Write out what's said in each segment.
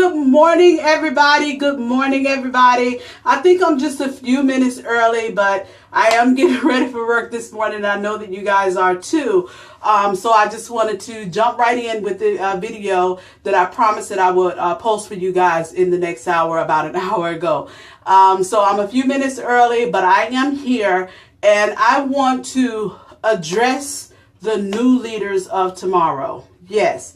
Good morning, everybody. Good morning, everybody. I think I'm just a few minutes early, but I am getting ready for work this morning, and I know that you guys are too. So I just wanted to jump right in with the video that I promised that I would post for you guys in the next hour, about an hour ago. So I'm a few minutes early, but I am here, and I want to address the new leaders of tomorrow. Yes,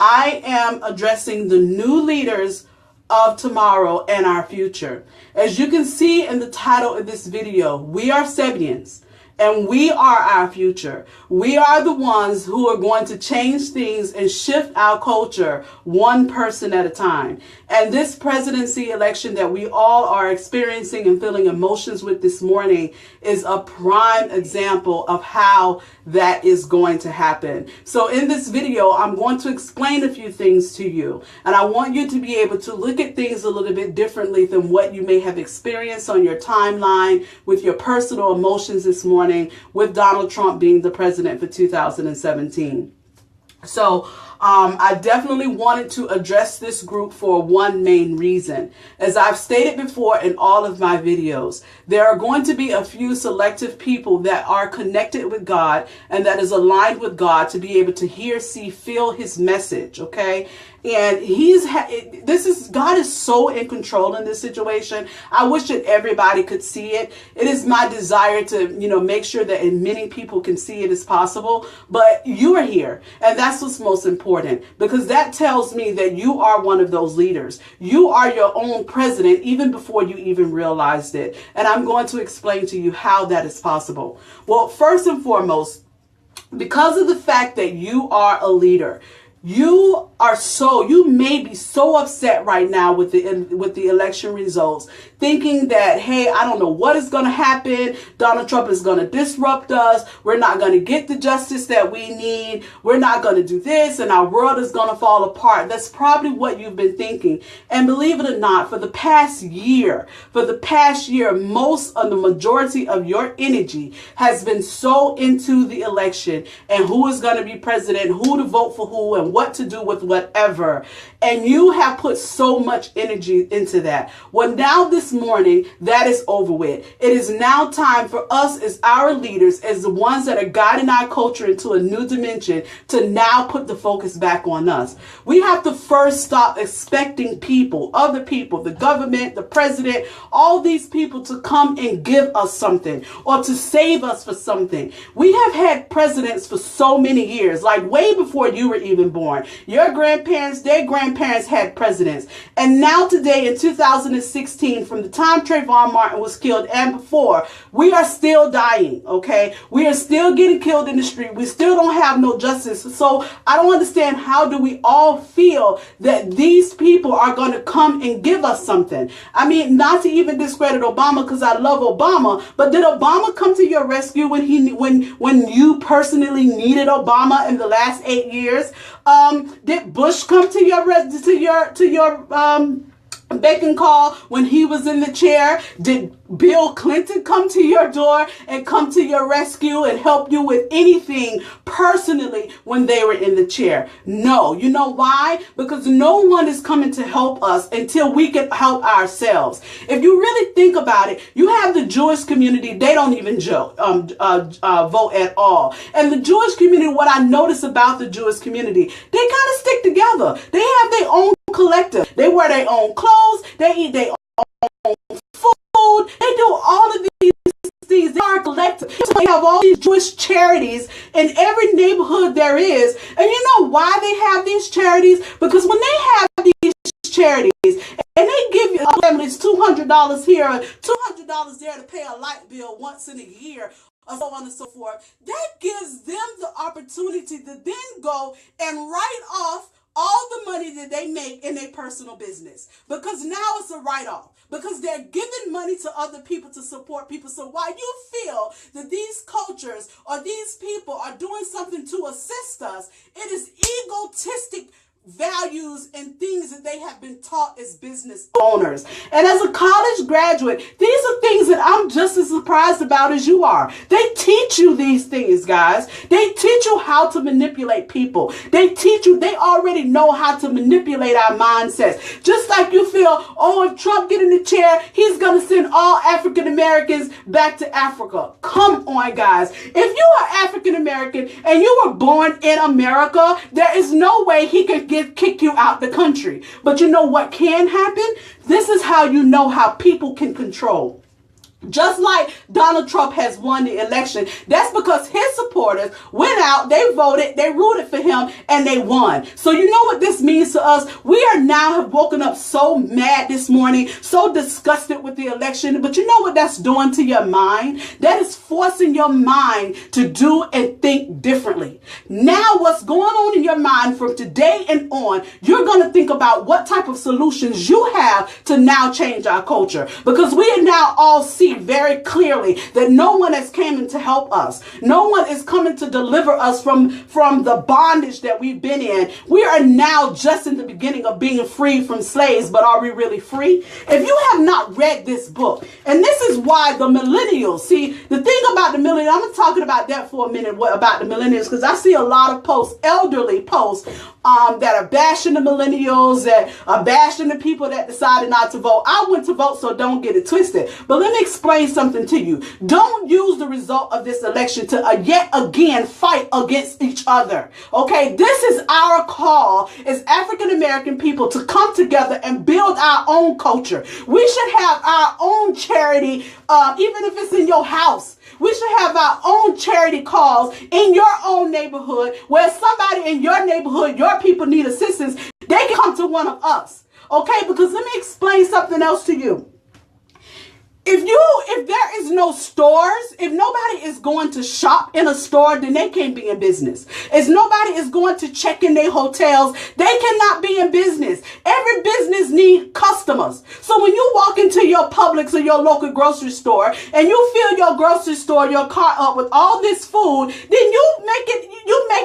I am addressing the new leaders of tomorrow and our future. As you can see in the title of this video, we are Sebians. And we are our future. We are the ones who are going to change things and shift our culture one person at a time. And this presidency election that we all are experiencing and feeling emotions with this morning is a prime example of how that is going to happen. So in this video, I'm going to explain a few things to you. And I want you to be able to look at things a little bit differently than what you may have experienced on your timeline with your personal emotions this morning, with Donald Trump being the president for 2017. So I definitely wanted to address this group for one main reason. As I've stated before in all of my videos, there are going to be a few selective people that are connected with God and that is aligned with God to be able to hear, see, feel his message, okay? And God is so in control in this situation. I wish that everybody could see it. It is my desire to, make sure that as many people can see it as possible. But you are here, and that's what's most important, because that tells me that you are one of those leaders. You are your own president even before you even realized it. And I'm going to explain to you how that is possible. Well, first and foremost, because of the fact that you are a leader, you may be so upset right now with the election results, thinking that, hey, I don't know what is going to happen. Donald Trump is going to disrupt us. We're not going to get the justice that we need. We're not going to do this, and our world is going to fall apart. That's probably what you've been thinking. And believe it or not, for the past year, most of the majority of your energy has been so into the election and who is going to be president, who to vote for who, and what to do with whatever. And you have put so much energy into that. Well, now this morning, that is over with. It is now time for us as our leaders, as the ones that are guiding our culture into a new dimension, to now put the focus back on us. We have to first stop expecting people, other people, the government, the president, all these people to come and give us something or to save us for something. We have had presidents for so many years, like way before you were even born. Your grandparents, their grandparents had presidents. And now today in 2016, from the time Trayvon Martin was killed and before, we are still dying, okay? We are still getting killed in the street. We still don't have no justice. So I don't understand, how do we all feel that these people are going to come and give us something? I mean, not to even discredit Obama, because I love Obama, but did Obama come to your rescue when you personally needed Obama in the last 8 years? Did Bush come to your beck and call when he was in the chair? Did Bill Clinton come to your door and come to your rescue and help you with anything personally when they were in the chair? No. You know why? Because no one is coming to help us until we can help ourselves. If you really think about it, you have the Jewish community. They don't even vote at all. And the Jewish community, what I notice about the Jewish community, they kind of stick together. They have their own collective. They wear their own clothes. They eat their own food. They do all of these things. They are collective. So they have all these Jewish charities in every neighborhood there is. And you know why they have these charities? Because when they have these charities and they give you families $200 here, $200 there to pay a light bill once in a year, or so on and so forth, that gives them the opportunity to then go and write off all the money that they make in their personal business, because now it's a write-off, because they're giving money to other people to support people. So while you feel that these cultures or these people are doing something to assist us, it is egotistic values and things is that they have been taught as business owners. And as a college graduate, these are things that I'm just as surprised about as you are. They teach you these things, guys. They teach you how to manipulate people. They teach you, they already know how to manipulate our mindsets. Just like you feel, oh, if Trump get in the chair, he's going to send all African Americans back to Africa. Come on, guys. If you are African American and you were born in America, there is no way he can kick you out the country. But you know what can happen? This is how you know how people can control. Just like Donald Trump has won the election, that's because his supporters went out, they voted, they rooted for him, and they won. So you know what this means to us? We are now have woken up so mad this morning, so disgusted with the election. But you know what that's doing to your mind? That is forcing your mind to do and think differently. Now what's going on in your mind from today and on, you're going to think about what type of solutions you have to now change our culture. Because we are now all see very clearly that no one has come in to help us. No one is coming to deliver us from the bondage that we've been in. We are now just in the beginning of being free from slaves, but are we really free? If you have not read this book, and this is why the millennials, see, the thing about the millennials, I'm talking about that for a minute, about the millennials, because I see a lot of posts, elderly posts, that are bashing the millennials, that are bashing the people that decided not to vote. I went to vote, so don't get it twisted. But let me explain something to you. Don't use the result of this election to yet again fight against each other. Okay, this is our call as African American people to come together and build our own culture. We should have our own charity, even if it's in your house. We should have our own charity calls in your own neighborhood where somebody in your neighborhood, your people need assistance. They can come to one of us. Okay, because let me explain something else to you. If there is no stores, if nobody is going to shop in a store, then they can't be in business. If nobody is going to check in their hotels, they cannot be in business. Every business needs customers. So when you walk into your Publix or your local grocery store and you fill your grocery store, your car up with all this food, then you make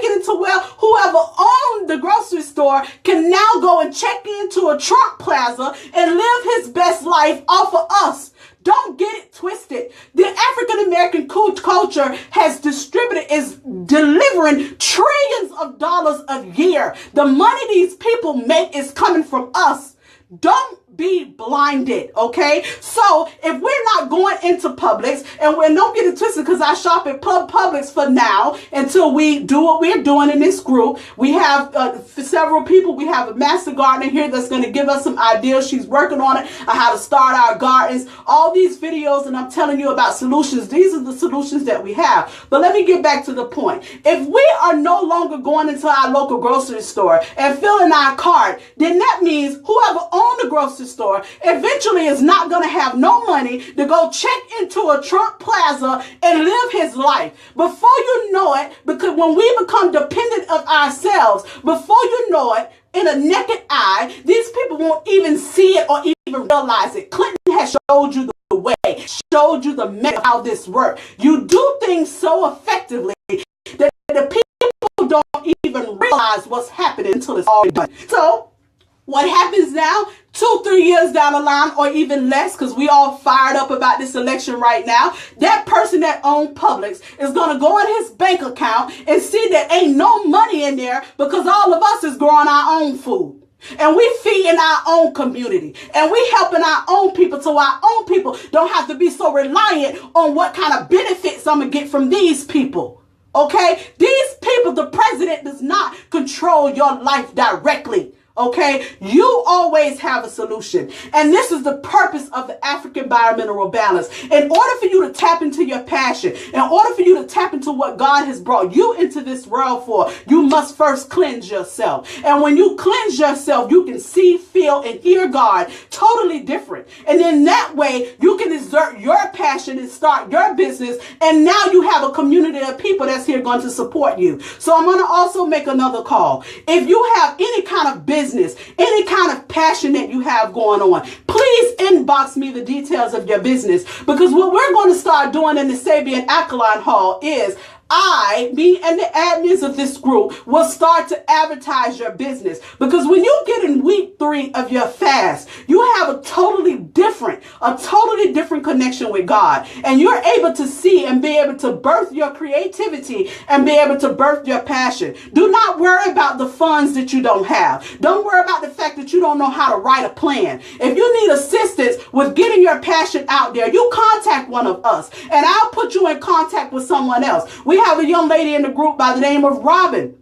it into where whoever owned the grocery store can now go and check into a Trump plaza and live his best life off of us. Don't get it twisted. The African American culture is delivering trillions of dollars a year. The money these people make is coming from us. Don't be blinded, okay? So if we're not going into Publix, and don't get it twisted because I shop at Publix for now until we do what we're doing in this group. We have several people. We have a master gardener here that's going to give us some ideas. She's working on it, on how to start our gardens. All these videos, and I'm telling you about solutions. These are the solutions that we have. But let me get back to the point. If we are no longer going into our local grocery store and filling our cart, then that means whoever owned the grocery store eventually is not going to have no money to go check into a Trump plaza and live his life. Before you know it, because when we become dependent of ourselves, before you know it, in a naked eye, these people won't even see it or even realize it. Clinton has showed you the way, showed you the method of how this works. You do things so effectively that the people don't even realize what's happening until it's all done. So what happens now, 2-3 years down the line, or even less, because we all fired up about this election right now, that person that owned Publix is going to go in his bank account and see that ain't no money in there because all of us is growing our own food. And we feeding our own community. And we helping our own people so our own people don't have to be so reliant on what kind of benefits I'm going to get from these people. Okay? These people, the president does not control your life directly. Okay, you always have a solution. And this is the purpose of the African Biomineral Balance. In order for you to tap into your passion, in order for you to tap into what God has brought you into this world for, you must first cleanse yourself. And when you cleanse yourself, you can see, feel, and hear God totally different. And then that way, you can exert your passion and start your business. And now you have a community of people that's here going to support you. So I'm going to also make another call. If you have any kind of business, any kind of passion that you have going on, please inbox me the details of your business, because what we're going to start doing in the Sabian Alkaline Hall is me and the admins of this group will start to advertise your business. Because when you get in week 3 of your fast, you have a totally different connection with God. And you're able to see and be able to birth your creativity and be able to birth your passion. Do not worry about the funds that you don't have. Don't worry about the fact that you don't know how to write a plan. If you need assistance with getting your passion out there, you contact one of us and I'll put you in contact with someone else. We have a young lady in the group by the name of Robin.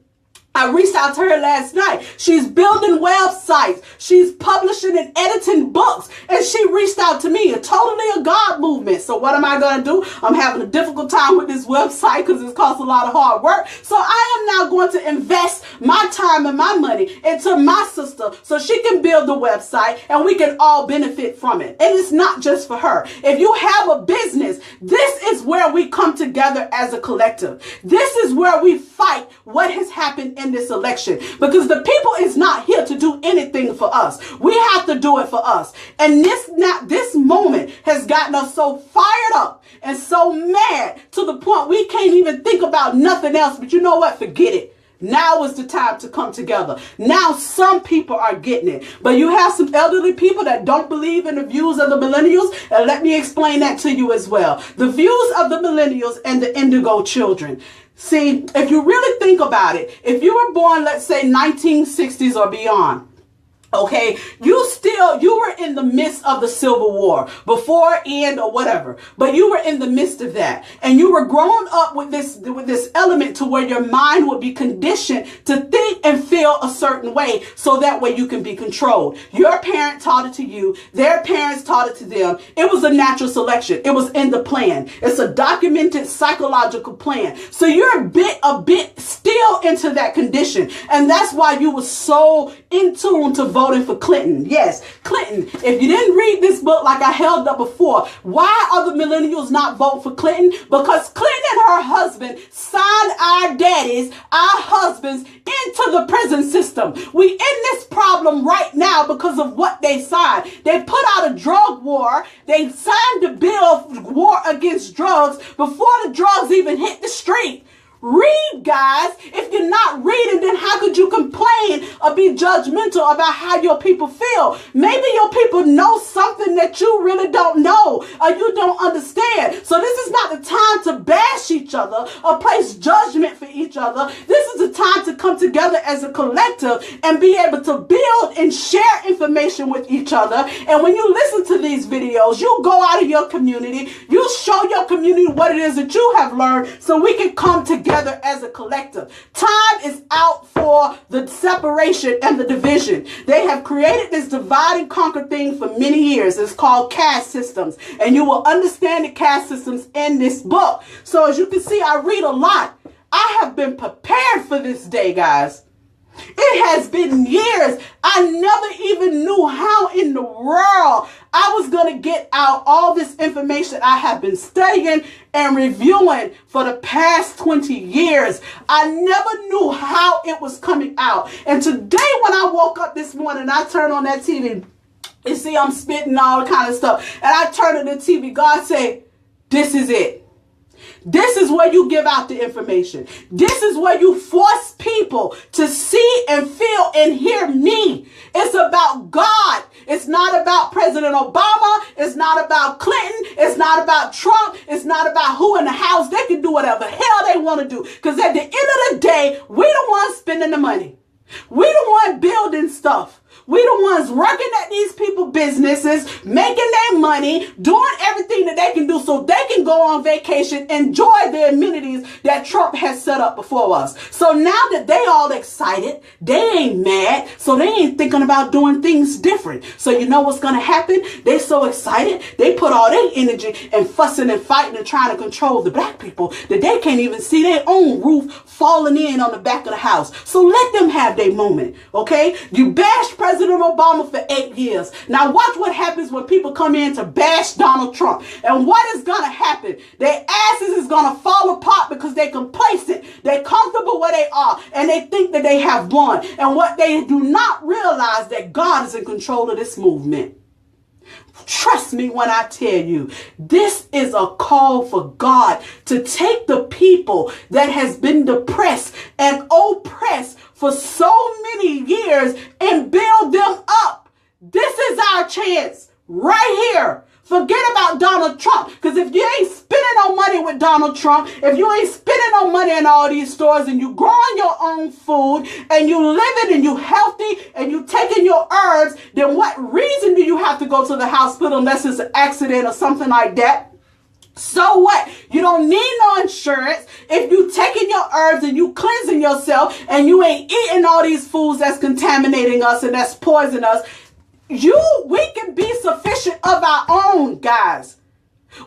I reached out to her last night. She's building websites. She's publishing and editing books. And she reached out to me. Totally a God movement. So what am I going to do? I'm having a difficult time with this website because it costs a lot of hard work. So I am now going to invest my time and my money into my sister so she can build the website and we can all benefit from it. And it's not just for her. If you have a business, this is where we come together as a collective. This is where we fight what has happened in this election, because the people is not here to do anything for us. We have to do it for us. And this moment has gotten us so fired up and so mad to the point we can't even think about nothing else. But you know what? Forget it. Now is the time to come together. Now some people are getting it. But you have some elderly people that don't believe in the views of the millennials. And let me explain that to you as well. The views of the millennials and the indigo children. See, if you really think about it, if you were born, let's say 1960s or beyond, okay, you were in the midst of the Civil War, before, end, or whatever, but you were in the midst of that, and you were growing up with this element to where your mind would be conditioned to think and feel a certain way, so that way you can be controlled. Your parent taught it to you, their parents taught it to them. It was a natural selection. It was in the plan. It's a documented psychological plan. So you're a bit still into that condition, and that's why you were so in tune to voting for Clinton. Yes, Clinton. If you didn't read this book like I held up before, why are the millennials not voting for Clinton? Because Clinton and her husband signed our daddies, our husbands, into the prison system. We in this problem right now because of what they signed. They put out a drug war. They signed the bill for war against drugs before the drugs even hit the street. Read, guys. If you're not reading, then how could you complain or be judgmental about how your people feel? Maybe your people know something that you really don't know or you don't understand. So this is not the time to bash each other or place judgment for each other. This is the time to come together as a collective and be able to build and share information with each other. And when you listen to these videos, you go out of your community, you show your community what it is that you have learned so we can come together as a collective. Time is out for the separation and the division. They have created this divide and conquer thing for many years. It's called caste systems. And you will understand the caste systems in this book. So as you can see, I read a lot. I have been prepared for this day, guys. It has been years. I never even knew how in the world I was going to get out all this information I have been studying and reviewing for the past 20 years. I never knew how it was coming out. And today when I woke up this morning, I turned on that TV. You see, I'm spitting all kind of stuff. And I turned on the TV. God said, this is it. This is where you give out the information. This is where you force people to see and feel and hear me. It's about God. It's not about President Obama. It's not about Clinton. It's not about Trump. It's not about who in the house. They can do whatever hell they want to do. Because at the end of the day, we the ones spending the money. We the ones building stuff. We the ones working at these people's businesses, making their money, doing everything that they can do so they can go on vacation, enjoy the amenities that Trump has set up before us. So now that they all excited, they ain't mad, so they ain't thinking about doing things different. So you know what's going to happen? They so excited, they put all their energy and fussing and fighting and trying to control the black people that they can't even see their own roof falling in on the back of the house. So let them have their moment, okay? You bash President Obama for 8 years. Now watch what happens when people come in to bash Donald Trump. And what is going to happen? Their asses is going to fall apart because they're complacent. They're comfortable where they are. And they think that they have won. And what they do not realize that God is in control of this movement. Trust me when I tell you, this is a call for God to take the people that has been depressed and oppressed for so many years and build them up. This is our chance right here. Forget about Donald Trump, because if you ain't spending no money with Donald Trump, if you ain't spending no money in all these stores and you growing your own food and you living and you healthy and you taking your herbs, then what reason do you have to go to the hospital unless it's an accident or something like that? So what? You don't need no insurance if you taking your herbs and you cleansing yourself and you ain't eating all these foods that's contaminating us and that's poisoning us. We can be sufficient of our own, guys.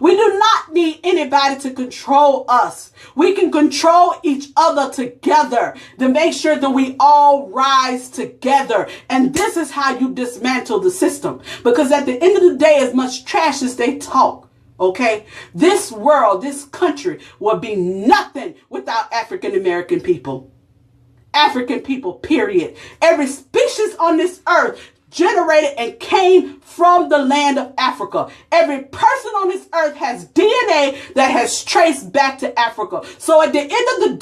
We do not need anybody to control us. We can control each other together to make sure that we all rise together. And this is how you dismantle the system. Because at the end of the day, as much trash as they talk, okay, this world, this country will be nothing without African American people. African people, period. Every species on this earth generated and came from the land of Africa. Every person on this earth has DNA that has traced back to Africa. So at the end of the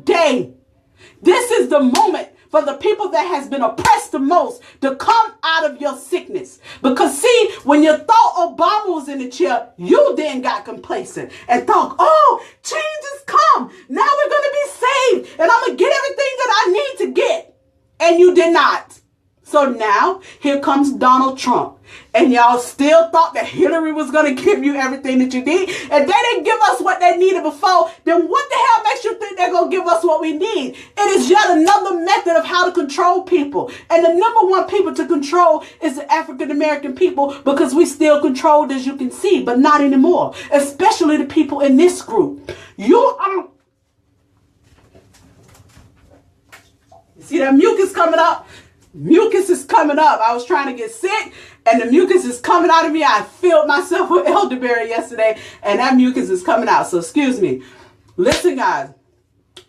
day, this is the moment for the people that has been oppressed the most to come out of your sickness. Because see, when you thought Obama was in the chair, you then got complacent and thought, oh, change has come. Now we're going to be saved and I'm going to get everything that I need to get. And you did not. So now here comes Donald Trump. And y'all still thought that Hillary was going to give you everything that you need. And they didn't give us what they needed before. Then what the hell makes you think they're going to give us what we need? It is yet another method of how to control people. And the number one people to control is the African American people, because we still controlled, as you can see, but not anymore. Especially the people in this group. You see that mucus coming up? Mucus is coming up. I was trying to get sick and the mucus is coming out of me. I filled myself with elderberry yesterday and that mucus is coming out. So excuse me. Listen, guys.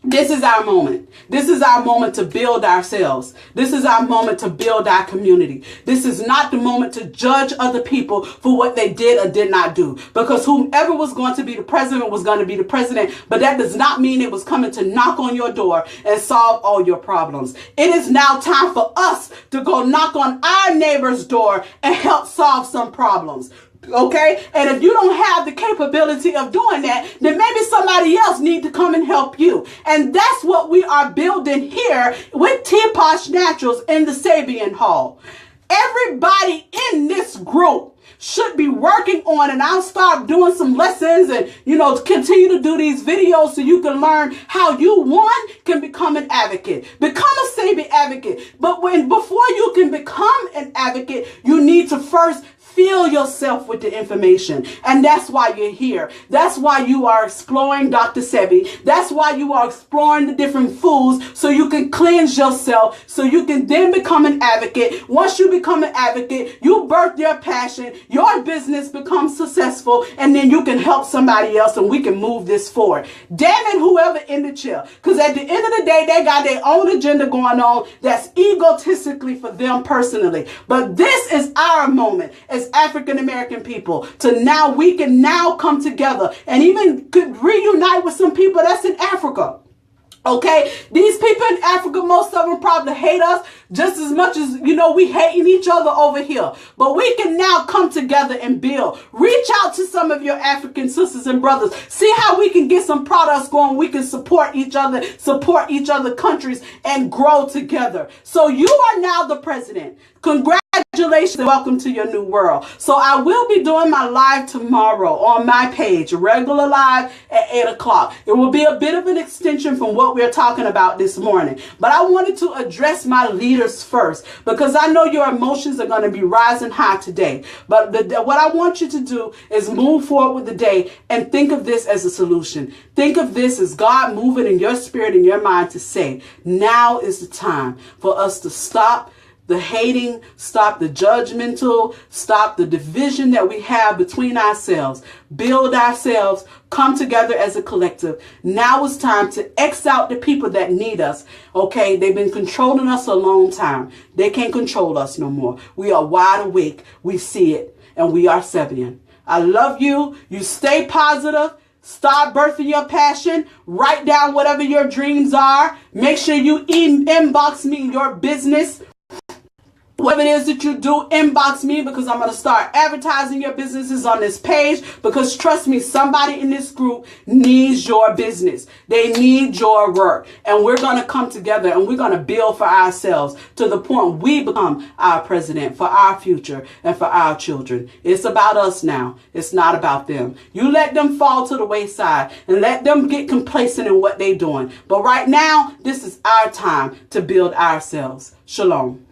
This is our moment. This is our moment to build ourselves. This is our moment to build our community. This is not the moment to judge other people for what they did or did not do. Because whomever was going to be the president was going to be the president. But that does not mean it was coming to knock on your door and solve all your problems. It is now time for us to go knock on our neighbor's door and help solve some problems. Okay, and if you don't have the capability of doing that, then maybe somebody else need to come and help you. And that's what we are building here with T-Posh Naturals in the Sabian Hall. Everybody in this group should be working on, and I'll start doing some lessons and, continue to do these videos so you can learn how you, one, can become an advocate. Become a Sabian advocate. But before you can become an advocate, you need to first fill yourself with the information. And that's why you're here. That's why you are exploring Dr. Sebi. That's why you are exploring the different foods so you can cleanse yourself, so you can then become an advocate. Once you become an advocate, you birth your passion, your business becomes successful, and then you can help somebody else and we can move this forward. Damn it, whoever in the chair. Because at the end of the day, they got their own agenda going on that's egotistically for them personally. But this is our moment as African American people we can now come together and even could reunite with some people that's in Africa. Okay, these people in Africa, most of them probably hate us just as much as, we hating each other over here. But we can now come together and build. Reach out to some of your African sisters and brothers. See how we can get some products going. We can support each other countries, and grow together. So you are now the president. Congratulations and welcome to your new world. So I will be doing my live tomorrow on my page, regular live at 8 o'clock. It will be a bit of an extension from what we're talking about this morning. But I wanted to address my leaders first because I know your emotions are going to be rising high today. But what I want you to do is move forward with the day and think of this as a solution. Think of this as God moving in your spirit and your mind to say, now is the time for us to stop the hating, stop the judgmental, stop the division that we have between ourselves, build ourselves, come together as a collective. Now it's time to X out the people that need us. Okay, they've been controlling us a long time. They can't control us no more. We are wide awake. We see it, and we are Sebian. I love you. You stay positive. Start birthing your passion. Write down whatever your dreams are. Make sure you inbox me your business. Whatever it is that you do, inbox me, because I'm going to start advertising your businesses on this page. Because trust me, somebody in this group needs your business. They need your work. And we're going to come together and we're going to build for ourselves to the point we become our president for our future and for our children. It's about us now. It's not about them. You let them fall to the wayside and let them get complacent in what they're doing. But right now, this is our time to build ourselves. Shalom.